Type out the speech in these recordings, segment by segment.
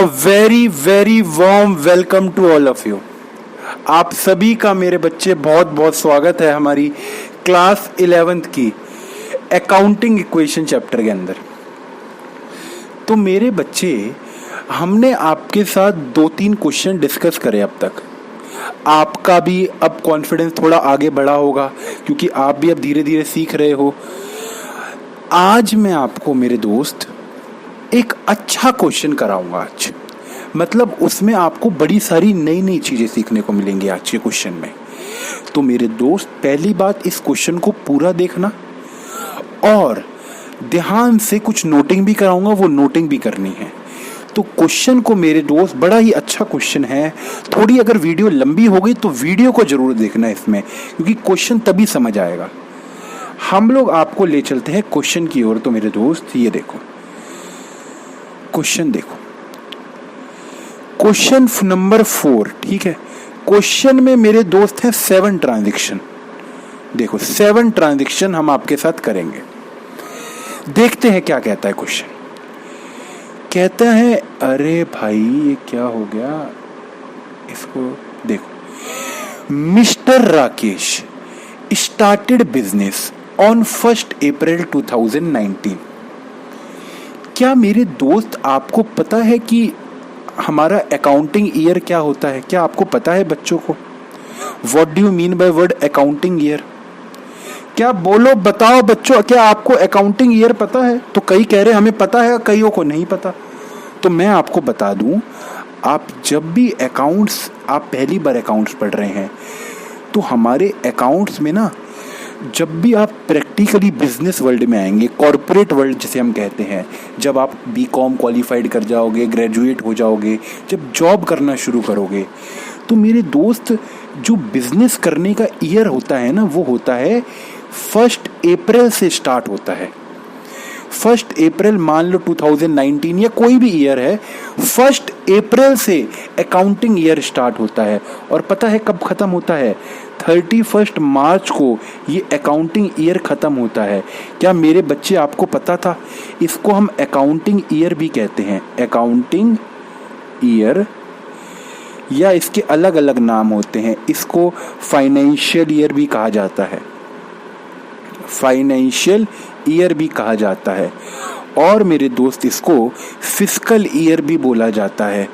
Very very warm welcome to all of you. आप सभी का मेरे बच्चे बहुत बहुत स्वागत है हमारी क्लास 11th की अकाउंटिंग इक्वेशन चैप्टर के अंदर। तो मेरे बच्चे, हमने आपके साथ 2-3 क्वेश्चन डिस्कस करे अब तक। आपका भी अब कॉन्फिडेंस थोड़ा आगे बढ़ा होगा क्योंकि आप भी अब धीरे धीरे सीख रहे हो। आज मैं आपको मेरे दोस्त एक अच्छा क्वेश्चन कराऊंगा आज, मतलब उसमें आपको बड़ी सारी नई नई चीजें सीखने को मिलेंगी आज के क्वेश्चन में। तो मेरे दोस्त, पहली बात, इस क्वेश्चन को पूरा देखना और ध्यान से कुछ नोटिंग भी कराऊंगा, वो नोटिंग भी करनी है। तो क्वेश्चन को मेरे दोस्त, बड़ा ही अच्छा क्वेश्चन है। थोड़ी अगर वीडियो लंबी हो गई तो वीडियो को जरूर देखना इसमें, क्योंकि क्वेश्चन तभी समझ आएगा। हम लोग आपको ले चलते हैं क्वेश्चन की ओर। तो मेरे दोस्त, ये देखो क्वेश्चन, देखो क्वेश्चन नंबर 4, ठीक है। क्वेश्चन में मेरे दोस्त हैं 7 ट्रांजैक्शन। देखो 7 ट्रांजैक्शन हम आपके साथ करेंगे। देखते हैं क्या कहता है क्वेश्चन। कहता है, अरे भाई ये क्या हो गया, इसको देखो। Mister Rakesh started business on 1 अप्रैल 2019। क्या मेरे दोस्त आपको पता है कि हमारा अकाउंटिंग ईयर क्या होता है? क्या आपको पता है बच्चों को? What do you mean by word accounting year? क्या बोलो, बताओ बच्चों, क्या आपको अकाउंटिंग ईयर पता है? तो कई कह रहे हमें पता है, कईयों को नहीं पता। तो मैं आपको बता दूं, आप जब भी अकाउंट्स, आप पहली बार अकाउंट्स पढ़ रहे हैं, तो हमारे अकाउंट्स में ना, जब भी आप प्रैक्टिकली बिजनेस वर्ल्ड में आएंगे, कॉर्पोरेट वर्ल्ड जिसे हम कहते हैं, जब आप बीकॉम क्वालिफाइड कर जाओगे, ग्रेजुएट हो जाओगे, जब जॉब करना शुरू करोगे, तो मेरे दोस्त जो बिजनेस करने का ईयर होता है ना, वो होता है 1 अप्रैल से स्टार्ट होता है। 1 अप्रैल, मान लो 2019 या कोई भी ईयर है, 1 अप्रैल से अकाउंटिंग ईयर स्टार्ट होता है। और पता है कब खत्म होता है? 31 मार्च को ये अकाउंटिंग ईयर खत्म होता है। क्या मेरे बच्चे आपको पता था? इसको हम अकाउंटिंग ईयर भी कहते हैं, अकाउंटिंग ईयर, या इसके अलग अलग नाम होते हैं। इसको फाइनेंशियल ईयर भी कहा जाता है, फाइनेंशियल ईयर भी कहा जाता है। और मेरे दोस्त, इसको फिस्कल ईयर भी बोला जाता है,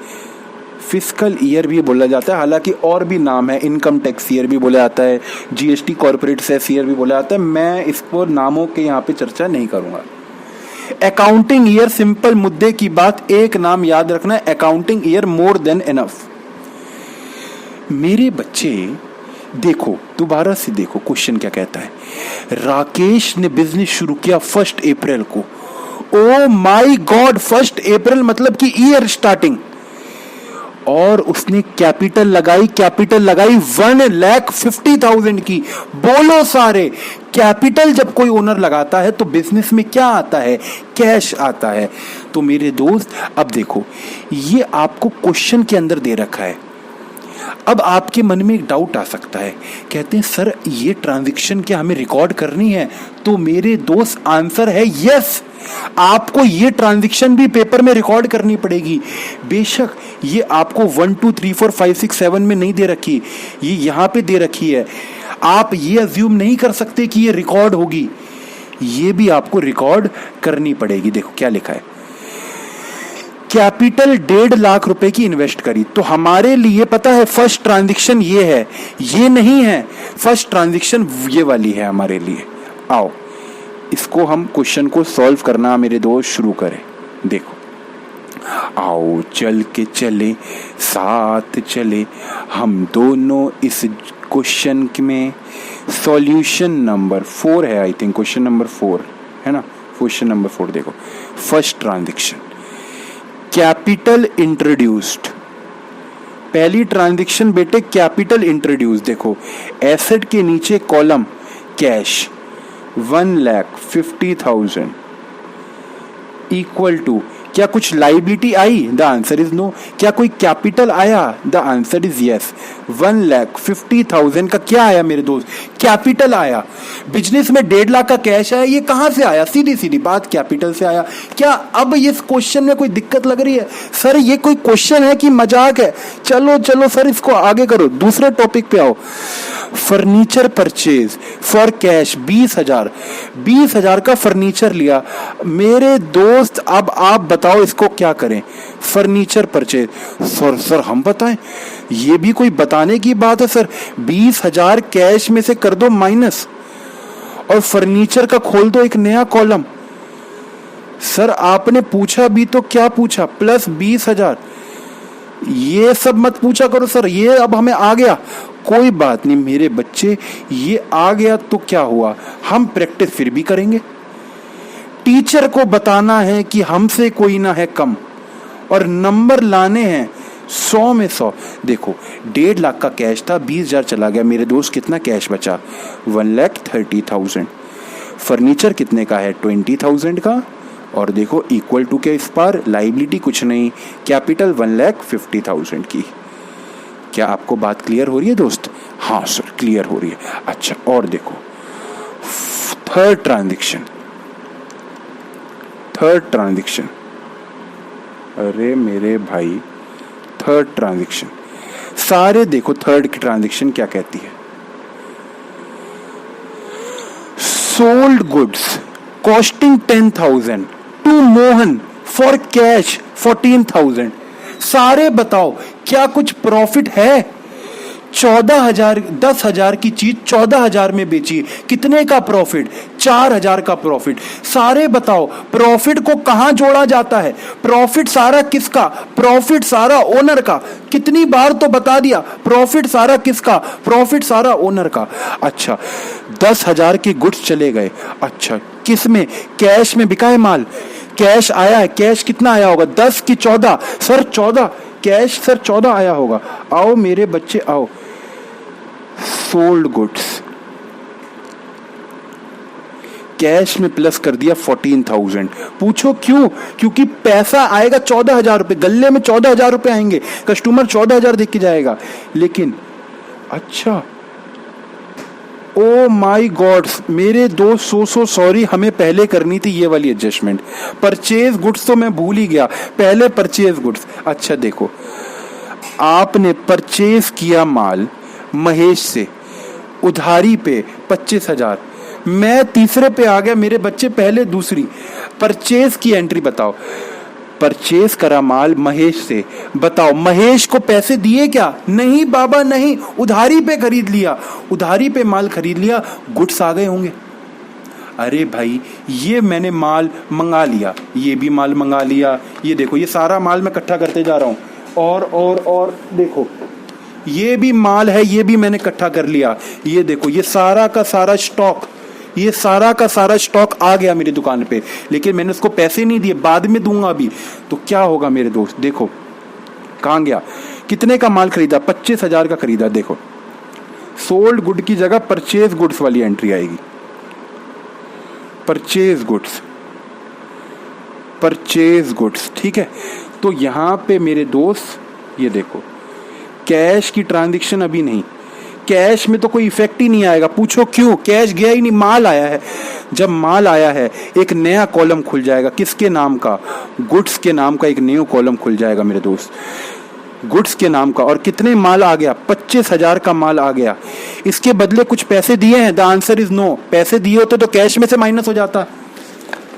फिस्कल ईयर भी बोला जाता है। हालांकि और भी नाम है, इनकम टैक्स ईयर भी बोला जाता है, जीएसटी कॉर्पोरेट सेस ईयर भी बोला जाता है। मैं इसको नामों के यहाँ पे चर्चा नहीं करूंगा। अकाउंटिंग ईयर, सिंपल मुद्दे की बात, एक नाम याद रखना है, accounting year, more than enough. मेरे बच्चे देखो, दोबारा से देखो क्वेश्चन क्या कहता है। राकेश ने बिजनेस शुरू किया 1 अप्रैल को। ओ माय गॉड, 1 अप्रैल मतलब कि ईयर स्टार्टिंग। और उसने कैपिटल लगाई 1,50,000 की। बोलो सारे, कैपिटल जब कोई ओनर लगाता है तो बिजनेस में क्या आता है? कैश आता है। तो मेरे दोस्त, अब देखो, ये आपको क्वेश्चन के अंदर दे रखा है। अब आपके मन में एक डाउट आ सकता है, कहते हैं सर ये ट्रांजैक्शन क्या हमें रिकॉर्ड करनी है? तो मेरे दोस्त, आंसर है यस, आपको ये ट्रांजैक्शन भी पेपर में रिकॉर्ड करनी पड़ेगी। बेशक ये आपको 1 2 3 4 5 6 7 में नहीं दे रखी, ये यहाँ पे दे रखी है। आप ये अज्यूम नहीं कर सकते कि ये रिकॉर्ड होगी, ये भी आपको रिकॉर्ड करनी पड़ेगी। देखो क्या लिखा है, कैपिटल 1.5 लाख रुपए की इन्वेस्ट करी। तो हमारे लिए पता है फर्स्ट ट्रांजैक्शन ये है, ये नहीं है। फर्स्ट ट्रांजैक्शन ये वाली है हमारे लिए। आओ इसको हम क्वेश्चन को सॉल्व करना मेरे दोस्त शुरू करें। देखो, आओ चल के चले, साथ चले हम दोनों इस क्वेश्चन में। सॉल्यूशन नंबर 4 है, आई थिंक क्वेश्चन नंबर 4 है ना। क्वेश्चन नंबर 4 देखो, फर्स्ट ट्रांजैक्शन कैपिटल इंट्रोड्यूस्ड। पहली ट्रांजैक्शन बेटे कैपिटल इंट्रोड्यूस। देखो एसेट के नीचे कॉलम कैश 1,50,000 इक्वल टू क्या कुछ लाइबिलिटी आई? The answer is no. क्या कोई कैपिटल आया? The answer is yes. 1,50,000 का क्या आया मेरे दोस्त? कैपिटल आया। बिजनेस में 1.5 लाख का कैश आया, ये कहां से आया? सीधी सीधी बात, कैपिटल से आया। क्या अब इस क्वेश्चन में कोई दिक्कत लग रही है? सर ये कोई क्वेश्चन है कि मजाक है? चलो चलो सर, इसको आगे करो, दूसरे टॉपिक पे आओ। Furniture purchase for cash 20,000। 20,000 का फर्नीचर लिया मेरे दोस्त। अब आप बताओ इसको क्या करें? Furniture purchase. सर हम बताएं? ये भी कोई बताने की बात है सर? 20,000 कैश में से कर दो माइनस और फर्नीचर का खोल दो एक नया कॉलम। सर आपने पूछा भी तो क्या पूछा? प्लस 20,000। ये सब मत पूछा करो सर, ये अब हमें आ गया। कोई बात नहीं मेरे बच्चे, ये आ गया तो क्या हुआ, हम प्रैक्टिस फिर भी करेंगे। टीचर को बताना है कि हमसे कोई ना है कम और नंबर लाने हैं 100 में 100। देखो 1.5 लाख का कैश था, 20,000 चला गया मेरे दोस्त, कितना कैश बचा? 1,30,000। फर्नीचर कितने का है? 20,000 का। और देखो इक्वल टू के इस पार लाइबिलिटी कुछ नहीं, कैपिटल 1,50,000 की। क्या आपको बात क्लियर हो रही है दोस्त? हाँ सर क्लियर हो रही है। अच्छा और देखो थर्ड ट्रांजैक्शन। अरे मेरे भाई थर्ड ट्रांजैक्शन सारे देखो, थर्ड की ट्रांजैक्शन क्या कहती है? Sold goods costing 10,000 to Mohan for cash 14,000। सारे बताओ क्या कुछ प्रॉफिट है? 14,000 10,000 की चीज 14,000 में बेची, कितने का प्रॉफिट? 4,000 का प्रॉफिट। सारे बताओ प्रॉफिट को कहां जोड़ा जाता है? प्रॉफिट सारा किसका? प्रॉफिट सारा ओनर का। कितनी बार तो बता दिया, प्रॉफिट सारा किसका? प्रॉफिट सारा ओनर का। अच्छा 10,000 के गुड्स चले गए। अच्छा किस में? कैश में बिका है माल, कैश आया है। कैश कितना आया होगा? 10 की 14? सर 14 कैश, सर 14 आया होगा। आओ मेरे बच्चे आओ। सोल्ड गुड्स कैश में प्लस कर दिया 14,000। पूछो क्यों? क्योंकि पैसा आएगा 14,000 रुपए, गल्ले में 14,000 रुपए आएंगे, कस्टमर 14,000 देख के जाएगा। लेकिन अच्छा ओ माई गॉड मेरे दोस्त, सो सॉरी, हमें पहले करनी थी ये वाली एडजस्टमेंट। परचेज गुड्स तो मैं भूल ही गया, पहले परचेज गुड्स। अच्छा देखो आपने परचेज किया माल महेश से उधारी पे 25,000। मैं तीसरे पे आ गया मेरे बच्चे, पहले दूसरी परचेज की एंट्री बताओ। परचेज करा माल महेश से, बताओ महेश को पैसे दिए क्या? नहीं बाबा नहीं, उधारी पे खरीद लिया, उधारी पे माल खरीद लिया, गुड्स आ गए होंगे। अरे भाई ये मैंने माल मंगा लिया, ये भी माल मंगा लिया, ये देखो ये सारा माल मैं इकट्ठा करते जा रहा हूँ, और देखो ये भी माल है, ये भी मैंने इकट्ठा कर लिया। ये देखो ये सारा का सारा स्टॉक, ये सारा का सारा स्टॉक आ गया मेरी दुकान पे, लेकिन मैंने उसको पैसे नहीं दिए, बाद में दूंगा अभी। तो क्या होगा मेरे दोस्त? देखो कहाँ गया, कितने का माल खरीदा? 25,000 का खरीदा। देखो सोल्ड गुड की जगह परचेज गुड्स वाली एंट्री आएगी। परचेज गुड्स ठीक है। तो यहां पे मेरे दोस्त ये देखो कैश की ट्रांजैक्शन अभी नहीं, कैश में तो कोई इफेक्ट ही नहीं आएगा। पूछो क्यों? कैश गया ही नहीं, माल आया है। जब माल आया है एक नया कॉलम खुल जाएगा, किसके नाम का? गुड्स के नाम का एक न्यू कॉलम खुल जाएगा मेरे दोस्त, गुड्स के नाम का। और कितने माल आ गया? 25,000 का माल आ गया। इसके बदले कुछ पैसे दिए हैं? The answer is no. पैसे दिए होते तो कैश में से माइनस हो जाता।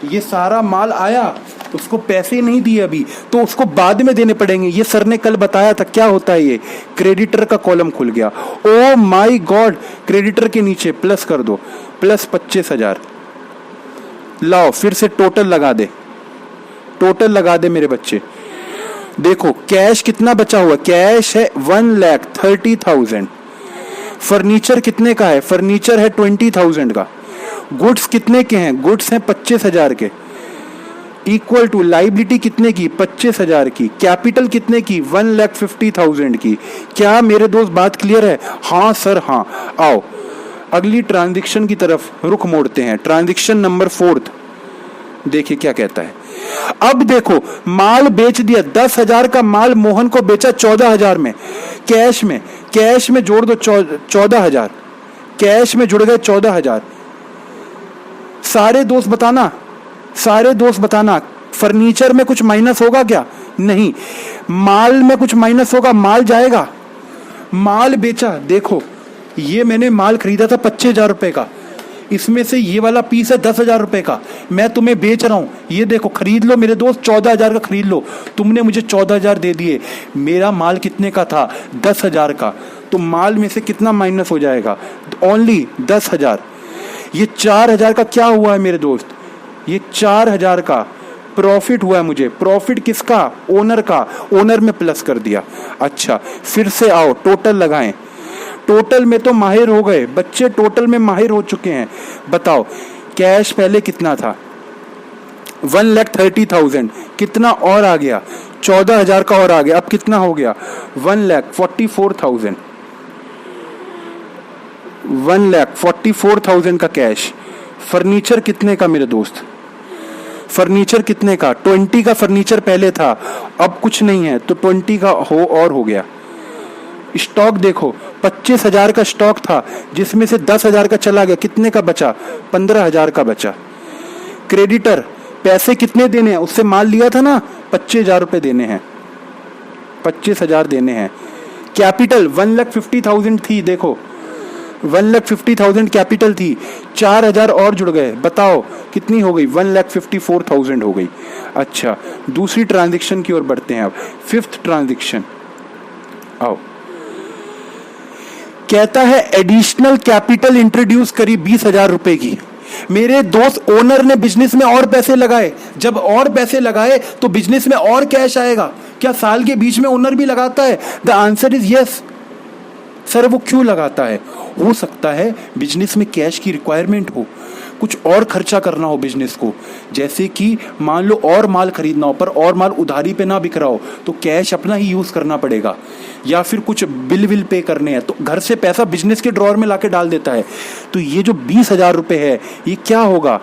ये सारा माल आया, उसको पैसे नहीं दिए अभी, तो उसको बाद में देने पड़ेंगे। ये सर ने कल बताया था क्या होता है। ये क्रेडिटर का कॉलम खुल गया। ओ माय गॉड, क्रेडिटर के नीचे प्लस कर दो, प्लस 25,000। लाओ फिर से टोटल लगा दे, टोटल लगा दे मेरे बच्चे। देखो कैश कितना बचा हुआ? कैश है 1,30,000। फर्नीचर कितने का है? फर्नीचर है 20,000 का। गुड्स कितने के हैं? गुड्स हैं 25,000 के। इक्वल टू लाइबिलिटी कितने की? 25,000 की। कैपिटल कितने की? 1,50,000 की। क्या मेरे दोस्त बात क्लियर है? हाँ सर हाँ। आओ अगली ट्रांजैक्शन की तरफ रुख मोड़ते हैं। ट्रांजैक्शन नंबर 4 देखिए क्या कहता है। अब देखो माल बेच दिया, 10,000 का माल मोहन को बेचा 14,000 में, कैश में जोड़ दो 14,000, कैश में जुड़ गए 14,000। सारे दोस्त बताना फर्नीचर में कुछ माइनस होगा क्या? नहीं। माल में कुछ माइनस होगा? माल जाएगा। माल बेचा, देखो ये मैंने माल खरीदा था 25,000 रुपए का, इसमें से ये वाला पीस है 10,000 रुपए का, मैं तुम्हें बेच रहा हूं, ये देखो खरीद लो मेरे दोस्त, 14,000 का खरीद लो। तुमने मुझे 14,000 दे दिए, मेरा माल कितने का था? 10,000 का। तो माल में से कितना माइनस हो जाएगा? ओनली 10,000। ये 4,000 का क्या हुआ है मेरे दोस्त? ये 4,000 का प्रॉफिट हुआ है मुझे। प्रॉफिट किसका? ओनर का। ओनर में प्लस कर दिया। अच्छा फिर से आओ, टोटल लगाएं। टोटल में तो माहिर हो गए बच्चे, टोटल में माहिर हो चुके हैं। बताओ कैश पहले कितना था? 1,30,000। कितना और आ गया? 14,000 का और आ गया। अब कितना हो गया? 1,44,000। 1,44,000 का कैश। फर्नीचर कितने का मेरे दोस्त? फर्नीचर कितने का? 20 का फर्नीचर पहले था, अब कुछ नहीं है तो 20 का हो गया। स्टॉक देखो 25,000 का स्टॉक था, जिसमें से 10,000 का चला गया, कितने का बचा? 15,000 का बचा। क्रेडिटर पैसे कितने देने हैं? उससे माल लिया था ना, 25,000 रुपए देने हैं, 25,000 देने हैं। कैपिटल 1,50,000 थी, देखो 1,50,000 कैपिटल थी, 4,000 और जुड़ गए, बताओ कितनी हो गई? 1,54,000 हो गई। अच्छा दूसरी ट्रांजैक्शन की ओर बढ़ते हैं अब, 5th ट्रांजैक्शन। आओ, कहता है एडिशनल कैपिटल इंट्रोड्यूस करी 20,000 रुपए की। मेरे दोस्त ओनर ने बिजनेस में और पैसे लगाए, जब और पैसे लगाए तो बिजनेस में और कैश आएगा। क्या साल के बीच में ओनर भी लगाता है? The answer is yes. Sir वो क्यों लगाता है? हो सकता है बिजनेस में कैश की रिक्वायरमेंट हो, कुछ और खर्चा करना हो बिजनेस को, जैसे कि मान लो और माल खरीदना हो, पर और माल उधारी पे ना बिक रहा हो तो कैश अपना ही यूज करना पड़ेगा, या फिर कुछ बिल पे करने हैं तो घर से पैसा बिजनेस के ड्रॉअर में लाके डाल देता है। तो ये जो 20,000 रुपए है ये क्या होगा?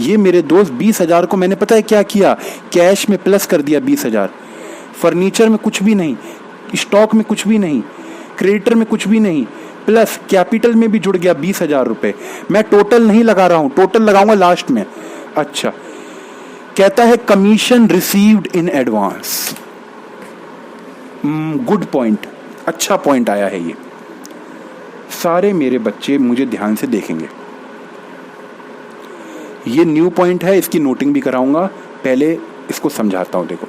ये मेरे दोस्त 20,000 को मैंने पता है क्या किया? कैश में प्लस कर दिया 20,000। फर्नीचर में कुछ भी नहीं, स्टॉक में कुछ भी नहीं, क्रेडिटर में कुछ भी नहीं, प्लस कैपिटल में भी जुड़ गया 20,000 रुपए। मैं टोटल नहीं लगा रहा हूं, टोटल लगाऊंगा लास्ट में। अच्छा कहता है commission received in advance. Good point, अच्छा पॉइंट आया है ये। सारे मेरे बच्चे मुझे ध्यान से देखेंगे, ये न्यू पॉइंट है, इसकी नोटिंग भी कराऊंगा। पहले इसको समझाता हूं। देखो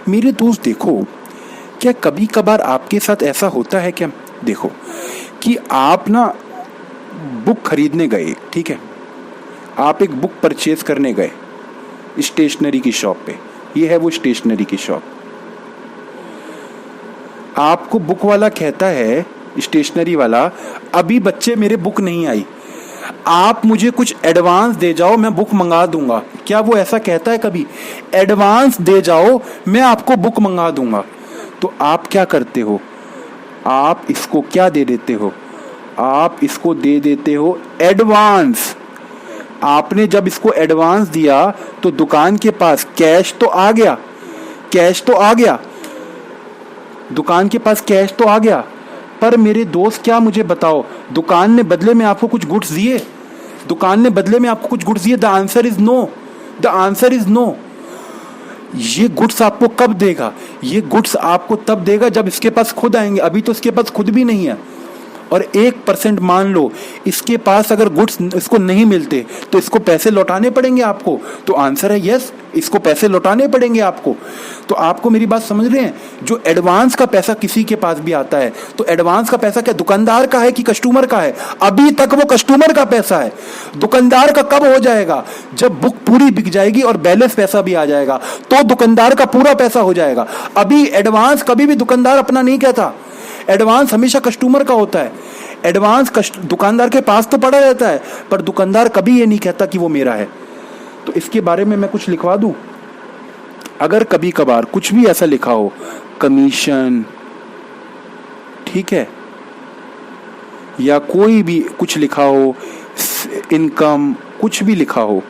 मेरे दोस्त, देखो क्या कभी कभार आपके साथ ऐसा होता है क्या? देखो कि आप ना बुक खरीदने गए, ठीक है, आप एक बुक परचेज करने गए स्टेशनरी की शॉप पे, ये है वो स्टेशनरी की शॉप। आपको बुक वाला कहता है, स्टेशनरी वाला, अभी बच्चे मेरे बुक नहीं आई, आप मुझे कुछ एडवांस दे जाओ, मैं बुक मंगा दूंगा। क्या वो ऐसा कहता है कभी? एडवांस दे जाओ, मैं आपको बुक मंगा दूंगा। तो आप क्या करते हो? आप इसको क्या दे देते हो? आप इसको दे देते हो एडवांस। आपने जब इसको एडवांस दिया तो दुकान के पास कैश तो आ गया, कैश तो आ गया, दुकान के पास कैश तो आ गया। पर मेरे दोस्त क्या मुझे बताओ, दुकान ने बदले में आपको कुछ गुड्स दिए? दुकान ने बदले में आपको कुछ गुड्स दिए? The answer is no, the answer is no. ये गुड्स आपको कब देगा? ये गुड्स आपको तब देगा जब इसके पास खुद आएंगे। अभी तो इसके पास खुद भी नहीं है। और 1% मान लो इसके पास अगर गुड्स इसको नहीं मिलते तो इसको पैसे लौटाने पड़ेंगे आपको। तो आंसर है यस, इसको पैसे लौटाने पड़ेंगे आपको। तो आपको मेरी बात समझ रहे हैं? जो एडवांस का पैसा किसी के पास भी आता है तो एडवांस का पैसा क्या दुकानदार का है कि कस्टमर का है? अभी तक वो कस्टमर का पैसा है। दुकानदार का कब हो जाएगा? जब बुक पूरी बिक जाएगी और बैलेंस पैसा भी आ जाएगा तो दुकानदार का पूरा पैसा हो जाएगा। अभी एडवांस कभी भी दुकानदार अपना नहीं कहता, एडवांस हमेशा कस्टमर का होता है। एडवांस दुकानदार के पास तो पड़ा रहता है पर दुकानदार कभी ये नहीं कहता कि वो मेरा है। तो इसके बारे में मैं कुछ लिखवा दूं? अगर कभी कभार कुछ भी ऐसा लिखा हो, कमीशन, ठीक है, या कोई भी कुछ लिखा हो, इनकम, कुछ भी लिखा हो,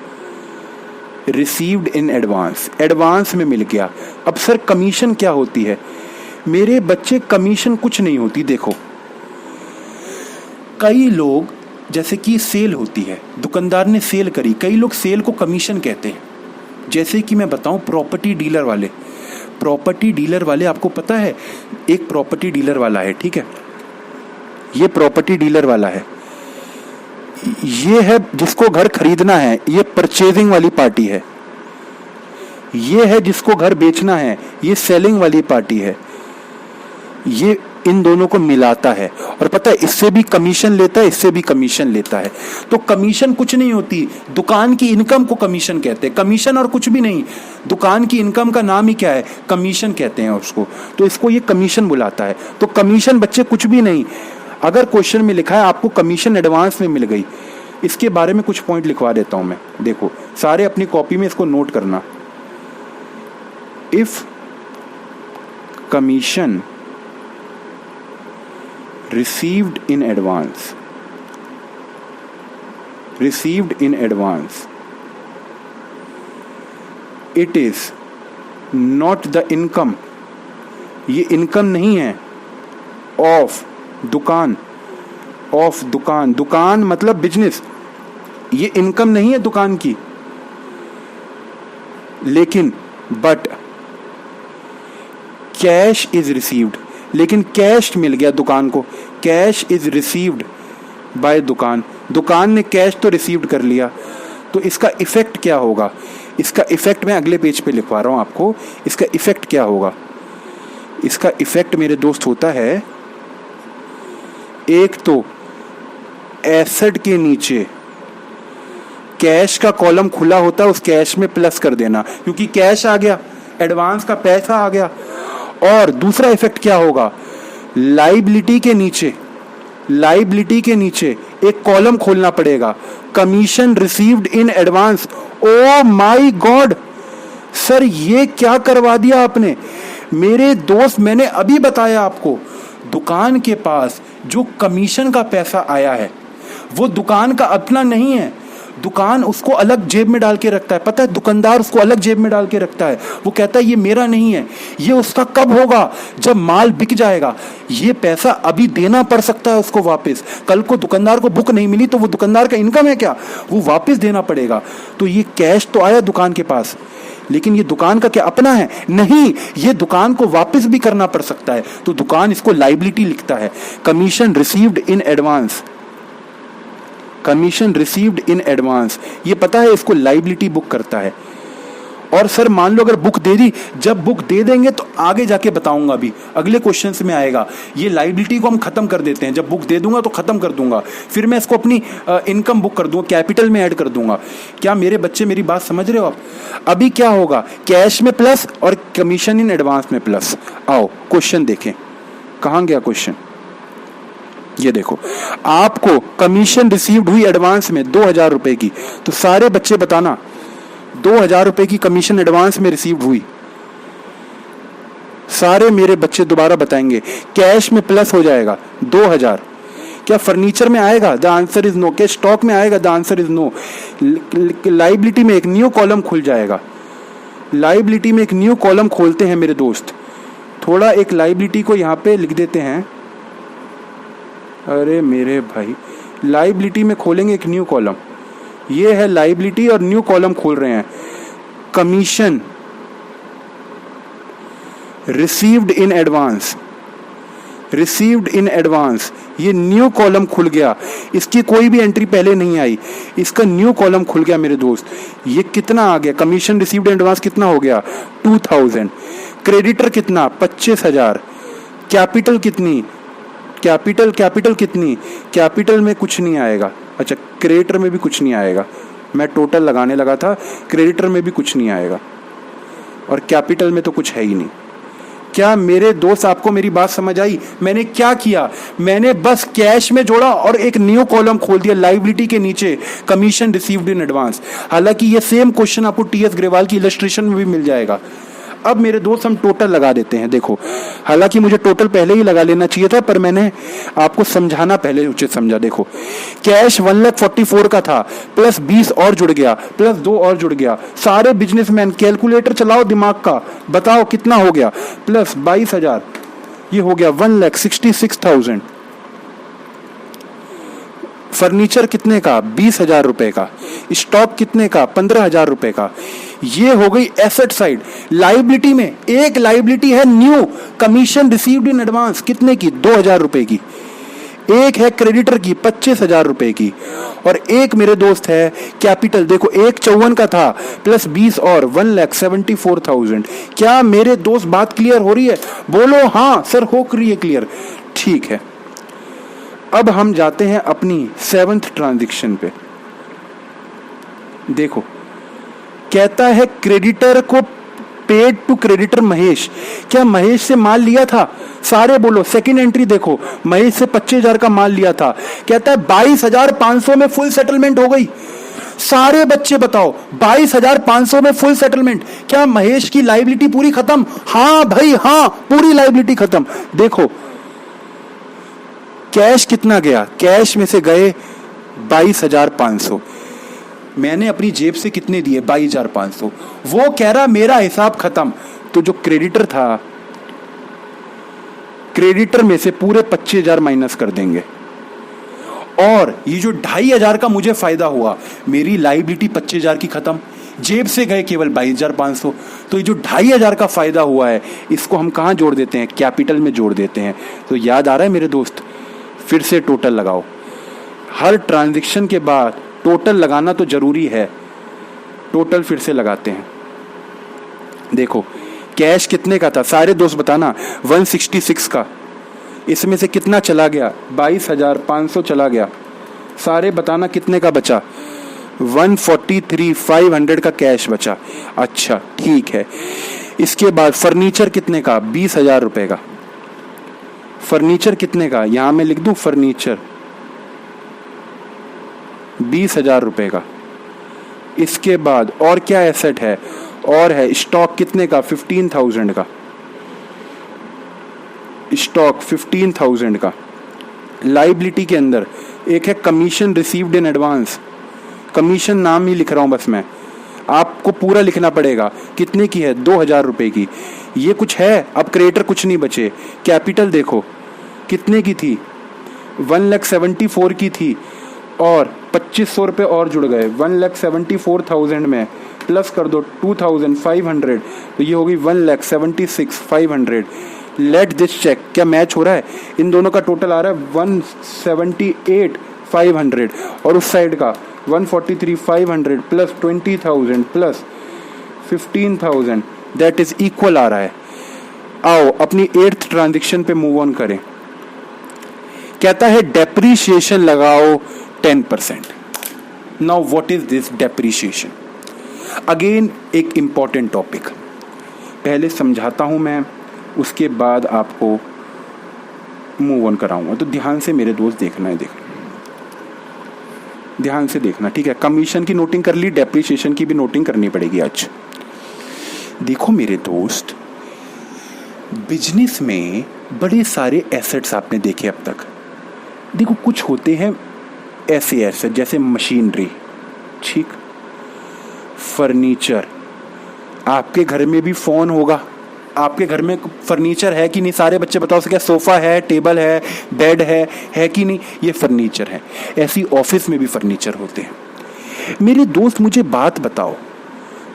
रिसीव्ड इन एडवांस, एडवांस में मिल गया। अब सर कमीशन क्या होती है? मेरे बच्चे कमीशन कुछ नहीं होती। देखो कई लोग, जैसे कि सेल होती है, दुकानदार ने सेल करी, कई लोग सेल को कमीशन कहते हैं। जैसे कि मैं बताऊं प्रॉपर्टी डीलर वाले, प्रॉपर्टी डीलर वाले आपको पता है, एक प्रॉपर्टी डीलर वाला है, ठीक है, ये प्रॉपर्टी डीलर वाला है, ये है जिसको घर खरीदना है, ये परचेजिंग वाली पार्टी है। ये है जिसको घर बेचना है, ये सेलिंग वाली पार्टी है। ये इन दोनों को मिलाता है और पता है इससे भी कमीशन लेता है, इससे भी कमीशन लेता है। तो कमीशन कुछ नहीं होती, दुकान की इनकम को कमीशन कहते हैं। कमीशन और कुछ भी नहीं, दुकान की इनकम का नाम ही क्या है? कमीशन कहते हैं उसको। तो इसको ये कमीशन बुलाता है। तो कमीशन बच्चे कुछ भी नहीं। अगर क्वेश्चन में लिखा है आपको कमीशन एडवांस में मिल गई, इसके बारे में कुछ पॉइंट लिखवा देता हूं मैं। देखो सारे अपनी कॉपी में इसको नोट करना। If commission received in advance, received in advance, it is not the income, ये इनकम नहीं है, ऑफ दुकान, ऑफ दुकान, दुकान मतलब बिजनेस, ये इनकम नहीं है दुकान की। लेकिन बट कैश इज रिसीव्ड, लेकिन कैश मिल गया दुकान को, कैश इज रिसीव्ड बाय दुकान, दुकान ने कैश तो रिसीव्ड कर लिया। तो इसका इफेक्ट क्या होगा? इसका इफेक्ट मैं अगले पेज पे लिखवा रहा हूं आपको। इसका इफेक्ट क्या होगा? इसका इफेक्ट मेरे दोस्त होता है, एक तो एसेट के नीचे कैश का कॉलम खुला होता है, उस कैश में प्लस कर देना, क्योंकि कैश आ गया, एडवांस का पैसा आ गया। और दूसरा इफेक्ट क्या होगा? लाइबिलिटी के नीचे, लाइबिलिटी के नीचे एक कॉलम खोलना पड़ेगा, commission received in advance. Oh my God sir, ये क्या करवा दिया आपने मेरे दोस्त। मैंने अभी बताया आपको, दुकान के पास जो कमीशन का पैसा आया है वो दुकान का अपना नहीं है, दुकान उसको अलग जेब में डाल के रखता है। पता है, दुकानदार उसको अलग जेब में डाल के रखता है। वो कहता है ये मेरा नहीं है, ये उसका कब होगा? जब माल बिक जाएगा। ये पैसा अभी देना पड़ सकता है उसको वापस। कल को दुकानदार को बुक नहीं मिली तो वो दुकानदार का इनकम है क्या? वो वापस देना पड़ेगा। तो ये कैश तो आया दुकान के पास, लेकिन ये दुकान का क्या अपना है? नहीं, ये दुकान को वापस भी करना पड़ सकता है। तो दुकान इसको लाइबिलिटी लिखता है, commission received in advance, commission received in advance. ये पता है इसको लाइबिलिटी बुक करता है। और सर मान लो अगर बुक दे दी, जब बुक दे देंगे तो आगे जाके बताऊंगा, अभी अगले क्वेश्चन में आएगा। ये लाइबिलिटी को हम खत्म कर देते हैं, जब बुक दे दूंगा तो खत्म कर दूंगा, फिर मैं इसको अपनी इनकम बुक कर दूंगा, कैपिटल में ऐड कर दूंगा। क्या मेरे बच्चे मेरी बात समझ रहे हो आप? अभी क्या होगा? कैश में प्लस और कमीशन इन एडवांस में प्लस। आओ क्वेश्चन देखें, कहां गया क्वेश्चन? ये देखो, आपको कमीशन रिसीव्ड हुई एडवांस में 2000 रुपए की। तो सारे बच्चे बताना 2000 रुपए की कमीशन एडवांस में रिसीव्ड हुई। सारे मेरे बच्चे दोबारा बताएंगे। कैश में प्लस हो जाएगा 2000। क्या फर्नीचर में आएगा? The answer is no. क्या स्टॉक में आएगा? The answer is no. Liability में एक न्यू कॉलम खुल जाएगा। लाइबिलिटी में एक न्यू कॉलम खोलते हैं मेरे दोस्त। थोड़ा एक लाइबिलिटी को यहां पे लिख देते हैं। अरे मेरे भाई, लाइबिलिटी में खोलेंगे एक न्यू कॉलम। ये है लाइबिलिटी और न्यू कॉलम खोल रहे हैं, commission received in advance, received in advance. ये न्यू कॉलम खुल गया, इसकी कोई भी एंट्री पहले नहीं आई, इसका न्यू कॉलम खुल गया मेरे दोस्त। ये कितना आ गया? कमीशन रिसीव्ड इन एडवांस कितना हो गया? 2000। क्रेडिटर कितना? 25000। कैपिटल कितनी? कैपिटल कितनी? कैपिटल में कुछ नहीं आएगा। अच्छा, क्रेडिटर में भी कुछ नहीं आएगा। मैं टोटल लगाने लगा था, क्रेडिटर में भी कुछ नहीं आएगा और कैपिटल में तो कुछ है ही नहीं। क्या मेरे दोस्त आपको मेरी बात समझ आई? मैंने क्या किया? मैंने बस कैश में जोड़ा और एक न्यू कॉलम खोल दिया लाइबिलिटी के नीचे, कमीशन रिसीव्ड इन एडवांस। हालांकि ये सेम क्वेश्चन आपको टीएस ग्रेवाल की इलस्ट्रेशन में भी मिल जाएगा। अब मेरे दोस्त हम टोटल लगा देते हैं। देखो, हालांकि मुझे टोटल पहले ही लगा लेना चाहिए था, पर मैंने आपको समझाना पहले उचित समझा। देखो, कैश 1,44,000 का था, प्लस 20 और जुड़ गया, प्लस 2 और जुड़ गया। सारे बिजनेसमैन कैलकुलेटर चलाओ दिमाग का, बताओ कितना हो गया, प्लस 22,000, ये हो गया 1,66,000। फर्नीचर कितने का? 20,000 रुपए का। स्टॉक कितने का? 15,000 रुपए का। ये हो गई एसेट साइड। लाइबिलिटी में एक लाइबिलिटी है new, commission received in advance, कितने की? 2,000 रुपए की। एक है क्रेडिटर की 25,000 रुपए की, और एक मेरे दोस्त है कैपिटल। देखो, एक 54 का था, प्लस 20 और 1,74,000। क्या मेरे दोस्त बात क्लियर हो रही है? बोलो हाँ सर, हो रही है क्लियर। ठीक है, अब हम जाते हैं अपनी 7th ट्रांजैक्शन पे। देखो, कहता है क्रेडिटर को पेड टू क्रेडिटर महेश। क्या महेश से माल लिया था? सारे बोलो। सेकंड एंट्री देखो, महेश से 25,000 का माल लिया था। कहता है 22,500 में फुल सेटलमेंट हो गई। सारे बच्चे बताओ, 22,500 में फुल सेटलमेंट। क्या महेश की लाइबिलिटी पूरी खत्म? हाँ भाई हाँ, पूरी लाइबिलिटी खत्म। देखो, कैश कितना गया? कैश में से गए 22,500। मैंने अपनी जेब से कितने दिए? 22,500। वो कह रहा मेरा हिसाब खत्म। तो जो क्रेडिटर था, क्रेडिटर में से पूरे 25,000 माइनस कर देंगे, और ये जो 2,500 का मुझे फायदा हुआ, मेरी लाइबिलिटी 25,000 की खत्म, जेब से गए केवल 22,500। तो ये जो 2,500 का फायदा हुआ है, इसको हम कहां जोड़ देते हैं? कैपिटल में जोड़ देते हैं। तो याद आ रहा है मेरे दोस्त? फिर से टोटल लगाओ। हर ट्रांजैक्शन के बाद टोटल लगाना तो जरूरी है। टोटल फिर से लगाते हैं। देखो, कैश कितने का था? सारे दोस्त बताना। 166 का। इसमें से कितना चला गया? 22,500 चला गया। सारे बताना कितने का बचा? 143,500 का कैश बचा। अच्छा ठीक है। इसके बाद फर्नीचर कितने का? 20,000 रुपए का। फर्नीचर कितने का? यहां मैं लिख दूं फर्नीचर 20,000 रुपए का। इसके बाद और क्या एसेट है? और है स्टॉक कितने का? 15,000 का। स्टॉक 15,000 का। लाइबिलिटी के अंदर एक है commission received in advance. Commission नाम ही लिख रहा हूं बस मैं, आपको पूरा लिखना पड़ेगा। कितने की है? 2,000 रुपए की। ये कुछ है, अब क्रेडिटर कुछ नहीं बचे। कैपिटल देखो कितने की थी? 1,74,000 की थी, और 2,500 रुपए और जुड़ गए। 1,74,000 में प्लस कर दो 2,500, तो ये होगी 1,76,500। लेट दिस चेक, क्या मैच हो रहा है? इन दोनों का टोटल आ रहा है 178,500, और उस साइड का 143,500 plus 20,000 plus 15,000, that is equal आ रहा है। आओ अपनी 8th ट्रांजैक्शन पे मूव ऑन करें। कहता है डेप्रीशिएशन लगाओ 10%। Now what is this depreciation? Again एक इंपॉर्टेंट टॉपिक, पहले समझाता हूं मैं, उसके बाद आपको मूव ऑन कराऊंगा। तो ध्यान से मेरे दोस्त देखना है, ध्यान से देखना, ठीक है? कमीशन की नोटिंग कर ली, डेप्रीशिएशन की भी नोटिंग करनी पड़ेगी आज। देखो मेरे दोस्त, बिजनेस में बड़े सारे एसेट्स आपने देखे अब तक। देखो, कुछ होते हैं ऐसे एसेट जैसे मशीनरी, ठीक, फर्नीचर। आपके घर में भी फोन होगा, आपके घर में फर्नीचर है कि नहीं? सारे बच्चे बताओ सके। सोफा है, टेबल है, बेड है कि नहीं? ये फर्नीचर है। ऐसी ऑफिस में भी फर्नीचर होते हैं। मेरे दोस्त मुझे बात बताओ,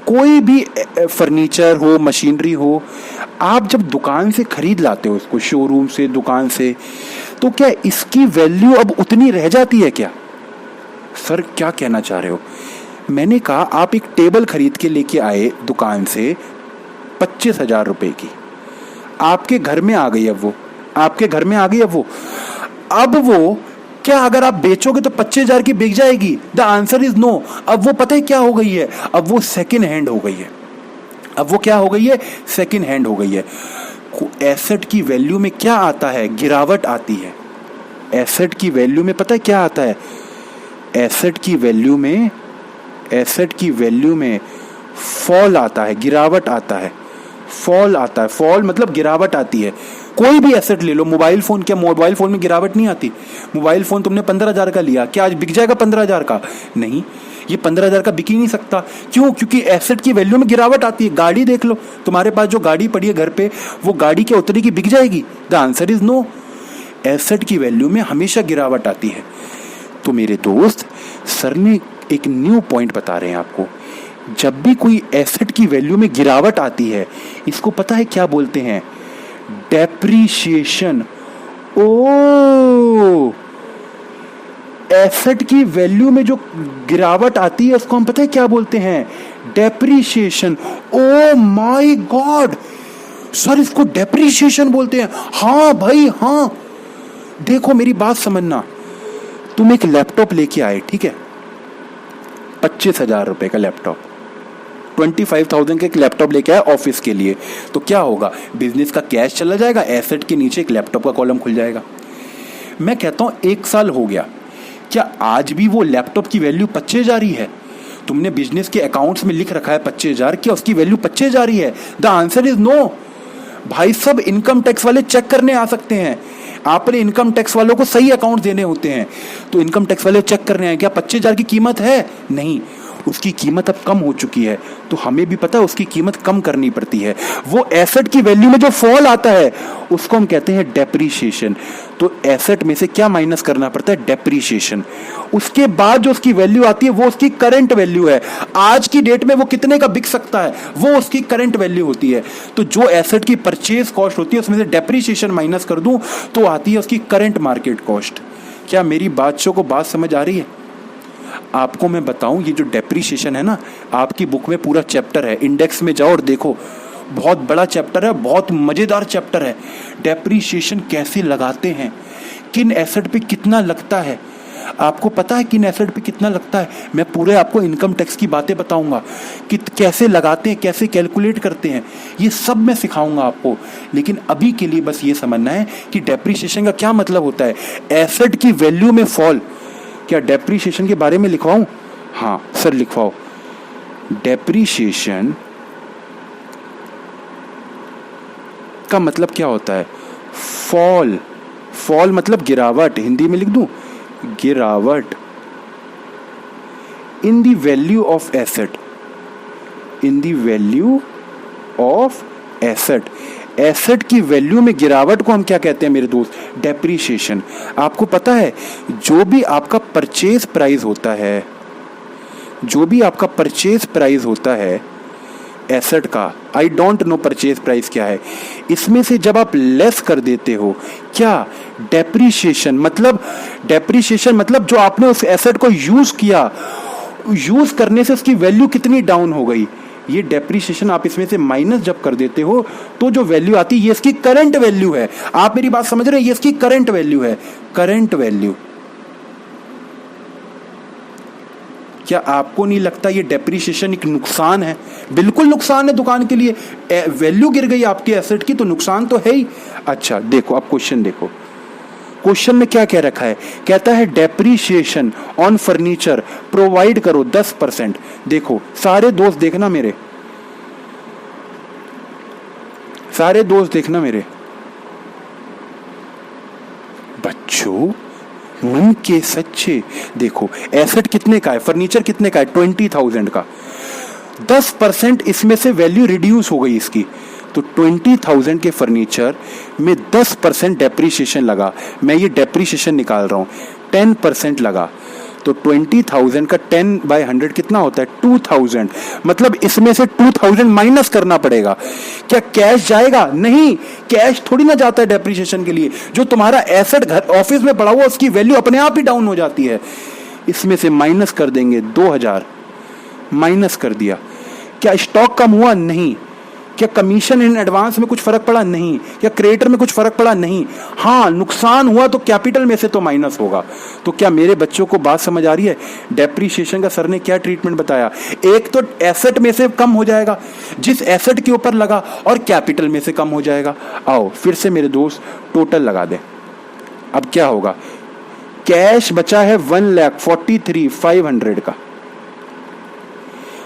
कोई भी फर्नीचर हो, मशीनरी हो, आप जब दुकान से खरीद लाते हो इसको, शोरूम से, दुकान से, तो क्या इसकी वैल्यू अब उतनी रह जाती है क्या? सर क्या कहना चाह रहे हो? मैंने कहा आप एक टेबल खरीद के लेके आए दुकान से 25,000 रुपए की, आपके घर में आ गई। अब वो आपके घर में आ गई। अब वो क्या अगर आप बेचोगे तो 25,000 की बिक जाएगी? The answer is no. अब वो पता है क्या हो गई है? अब वो सेकेंड हैंड हो गई है। अब वो क्या हो गई है? सेकेंड हैंड हो गई है। एसेट की वैल्यू में क्या आता है? गिरावट आती है। एसेट की वैल्यू में पता है क्या आता है? एसेट की वैल्यू में फॉल आता है, गिरावट आता है। फॉल आता है। फॉल मतलब गिरावट आती है। कोई भी एसेट ले लो, मोबाइल फोन, क्या मोबाइल फोन में गिरावट नहीं आती? मोबाइल फोन तुमने 15,000 का लिया, क्या आज बिक जाएगा 15,000 का? नहीं, ये 15,000 का बिक ही नहीं सकता। क्यों? क्योंकि एसेट की वैल्यू में गिरावट आती है। गाड़ी देख लो, तुम्हारे पास जो गाड़ी पड़ी है घर पे, वो गाड़ी क्या उतरेगी, बिक जाएगी? The answer is no. Asset की वैल्यू में हमेशा गिरावट आती है। तो मेरे दोस्त, सर ने एक न्यू पॉइंट बता रहे हैं आपको। जब भी कोई एसेट की वैल्यू में गिरावट आती है, इसको पता है क्या बोलते हैं? डेप्रीशिएशन। ओ, एसेट की वैल्यू में जो गिरावट आती है उसको हम पता है क्या बोलते हैं? Depreciation. Oh my God sir, इसको डेप्रीशिएशन बोलते हैं? हाँ भाई हाँ। देखो मेरी बात समझना, तुम एक लैपटॉप लेके आए, ठीक है, 25,000 रुपए का लैपटॉप, 25,000 का एक लैपटॉप लेके आए ऑफिस के लिए, तो क्या होगा? बिजनेस का कैश चला जाएगा, एसेट के नीचे एक लैपटॉप का कॉलम खुल जाएगा। मैं कहता हूं 1 साल हो गया, क्या आज भी वो लैपटॉप की वैल्यू 25,000 ही है? तुमने बिजनेस के अकाउंट्स में लिख रखा है 25,000, क्या उसकी वैल्यू 25,000 ही है? The answer is no. भाई सब इनकम टैक्स वाले चेक करने आ सकते हैं। आपने इनकम टैक्स वालों को सही अकाउंट देने होते हैं, तो इनकम टैक्स वाले चेक करने आए, क्या 25,000 की कीमत है? नहीं, उसकी कीमत अब कम हो चुकी है, तो हमें भी पता है उसकी कीमत कम करनी पड़ती है। वो एसेट की वैल्यू में जो फॉल आता है उसको हम कहते हैं डेप्रीशिएशन। तो एसेट में से क्या माइनस करना पड़ता है? डेप्रीशिएशन। उसके बाद जो उसकी वैल्यू आती है वो उसकी करंट वैल्यू है। आज की डेट में वो कितने का बिक सकता है, वो उसकी करंट वैल्यू होती है। तो जो एसेट की परचेज कॉस्ट होती है उसमें से डेप्रीशिएशन माइनस कर दूं तो आती है उसकी करंट मार्केट कॉस्ट। क्या मेरी बातों को बात समझ आ रही है? आपको मैं बताऊं, ये जो डेप्रीशिएशन है ना, आपकी बुक में पूरा चैप्टर है, इंडेक्स में जाओ और देखो, बहुत बड़ा चैप्टर है, बहुत मजेदार चैप्टर है। डेप्रीशिएशन कैसे लगाते हैं, किन एसेट पे कितना लगता है, आपको पता है किन एसेट पे कितना लगता है? मैं पूरे आपको इनकम टैक्स की बातें बताऊंगा कि कैसे लगाते हैं, कैसे कैलकुलेट करते हैं, ये सब मैं सिखाऊंगा आपको। लेकिन अभी के लिए बस ये समझना है कि डेप्रीशिएशन का क्या मतलब होता है। एसेट की वैल्यू में फॉल। क्या डेप्रीशिएशन के बारे में लिखवाऊं? हाँ सर लिखवाओ। डेप्रीशिएशन का मतलब क्या होता है? फॉल। फॉल मतलब गिरावट, हिंदी में लिख दूं, गिरावट in the value of asset. In the value of asset. Asset की वैल्यू में गिरावट को हम क्या कहते हैं मेरे दोस्त? डेप्रीशिएशन। आपको पता है जो भी आपका परचेज प्राइस होता है, जो भी आपका परचेज प्राइस होता है एसेट का, I don't know purchase price क्या है, इसमें से जब आप लेस कर देते हो, क्या? डेप्रीशिएशन। मतलब डेप्रीशिएशन मतलब जो आपने उस एसेट को यूज किया, यूज करने से उसकी वैल्यू कितनी डाउन हो गई, ये डेप्रीशिएशन आप इसमें से माइनस जब कर देते हो तो जो वैल्यू आती है ये इसकी करंट वैल्यू है। आप मेरी बात समझ रहे हैं? ये इसकी करंट वैल्यू है, करंट वैल्यू। क्या आपको नहीं लगता ये डेप्रीशिएशन एक नुकसान है? बिल्कुल नुकसान है दुकान के लिए। वैल्यू गिर गई आपके एसेट की तो नुकसान तो है ही। अच्छा देखो, अब क्वेश्चन देखो, क्वेश्चन में क्या कह रखा है? कहता है डेप्रीशिएशन ऑन फर्नीचर प्रोवाइड करो 10%। देखो सारे दोस्त देखना मेरे, सारे दोस्त देखना मेरे बच्चों, मन के सच्चे। देखो एसेट कितने का है, फर्नीचर कितने का है? 20,000 का। 10% इसमें से वैल्यू रिड्यूस हो गई इसकी, तो 20,000 के फर्नीचर में 10% डेप्रीशिएशन लगा। मैं ये डेप्रीशिएशन निकाल रहा हूँ, 10% लगा, तो 20,000 का 10/100 कितना होता है? 2,000। मतलब इसमें से 2,000 माइनस करना पड़ेगा। क्या कैश जाएगा? नहीं, कैश थोड़ी ना जाता है डेप्रीशिएशन के लिए। जो तुम्हारा एसेट घर ऑफिस में पड़ा हुआ उसकी वैल्यू अपने आप ही डाउन हो जाती है। इसमें से माइनस कर देंगे 2,000, माइनस कर दिया। क्या स्टॉक कम हुआ? नहीं। क्या कमीशन इन एडवांस में कुछ फर्क पड़ा? नहीं। क्या क्रेडिटर में कुछ फर्क पड़ा? नहीं। हाँ नुकसान हुआ तो कैपिटल में से तो माइनस होगा। तो क्या मेरे बच्चों को बात समझ आ रही है? डेप्रीशिएशन का सर ने क्या ट्रीटमेंट बताया? एक तो एसेट में से कम हो जाएगा जिस एसेट के ऊपर लगा, और कैपिटल में से कम हो जाएगा। आओ फिर से मेरे दोस्त टोटल लगा दे। अब क्या होगा? कैश बचा है 1,43,500 का।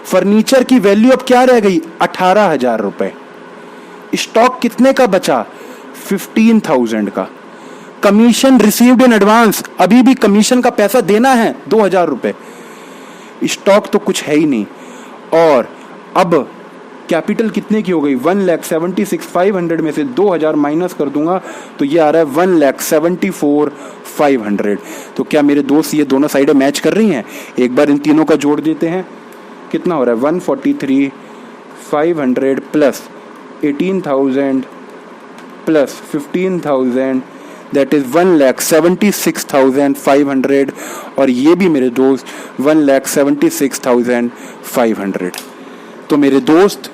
फर्नीचर की वैल्यू अब क्या रह गई? 18,000 रुपए। स्टॉक कितने का बचा? 15,000 का। कमीशन रिसीव्ड इन एडवांस, अभी भी कमीशन का पैसा देना है 2,000 रुपए। स्टॉक तो कुछ है ही नहीं। और अब कैपिटल कितने की हो गई? 1,76,500 में से 2,000 माइनस कर दूंगा तो ये आ रहा है 1,74,500। तो क्या मेरे दोस्त ये दोनों साइडें मैच कर रही हैं? एक बार इन तीनों का जोड़ देते हैं, कितना हो रहा है? 143,500 प्लस 18,000 प्लस 15,000, दैट इज 1,76,500। और ये भी मेरे दोस्त 1,76,500। तो मेरे दोस्त,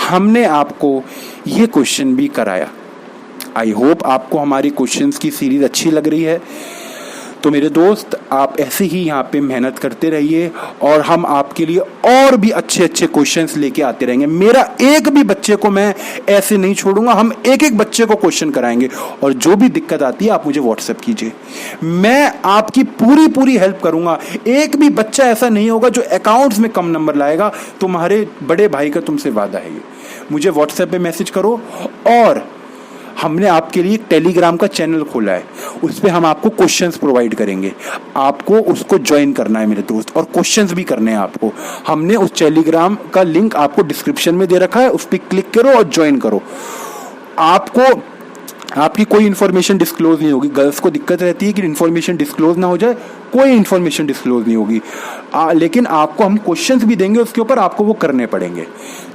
हमने आपको ये क्वेश्चन भी कराया। आई होप आपको हमारी क्वेश्चंस की सीरीज अच्छी लग रही है। तो मेरे दोस्त, आप ऐसे ही यहाँ पे मेहनत करते रहिए और हम आपके लिए और भी अच्छे अच्छे क्वेश्चंस लेके आते रहेंगे। मेरा एक भी बच्चे को मैं ऐसे नहीं छोड़ूंगा, हम एक एक बच्चे को क्वेश्चन कराएंगे। और जो भी दिक्कत आती है आप मुझे व्हाट्सएप कीजिए, मैं आपकी पूरी पूरी हेल्प करूंगा। एक भी बच्चा ऐसा नहीं होगा जो अकाउंट्स में कम नंबर लाएगा। तुम्हारे बड़े भाई का तुमसे वादा है ये। मुझे व्हाट्सएप पे मैसेज करो। और हमने आपके लिए टेलीग्राम का चैनल खोला है, उस पर हम आपको क्वेश्चंस प्रोवाइड करेंगे। आपको उसको ज्वाइन करना है मेरे दोस्त, और क्वेश्चंस भी करने हैं आपको। हमने उस टेलीग्राम का लिंक आपको डिस्क्रिप्शन में दे रखा है, उस पर क्लिक करो और ज्वाइन करो। आपको आपकी कोई इन्फॉर्मेशन डिस्क्लोज नहीं होगी। गर्ल्स को दिक्कत रहती है कि इन्फॉर्मेशन डिस्क्लोज ना हो जाए, कोई इन्फॉर्मेशन डिस्क्लोज नहीं होगी। लेकिन आपको हम क्वेश्चंस भी देंगे, उसके ऊपर आपको वो करने पड़ेंगे।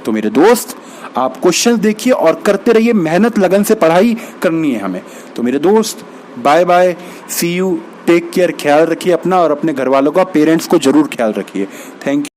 तो मेरे दोस्त, आप क्वेश्चंस देखिए और करते रहिए, मेहनत लगन से पढ़ाई करनी है हमें। तो मेरे दोस्त, bye bye, see you, take care, ख्याल रखिए अपना और अपने घर वालों का, पेरेंट्स को जरूर ख्याल रखिए। Thank you.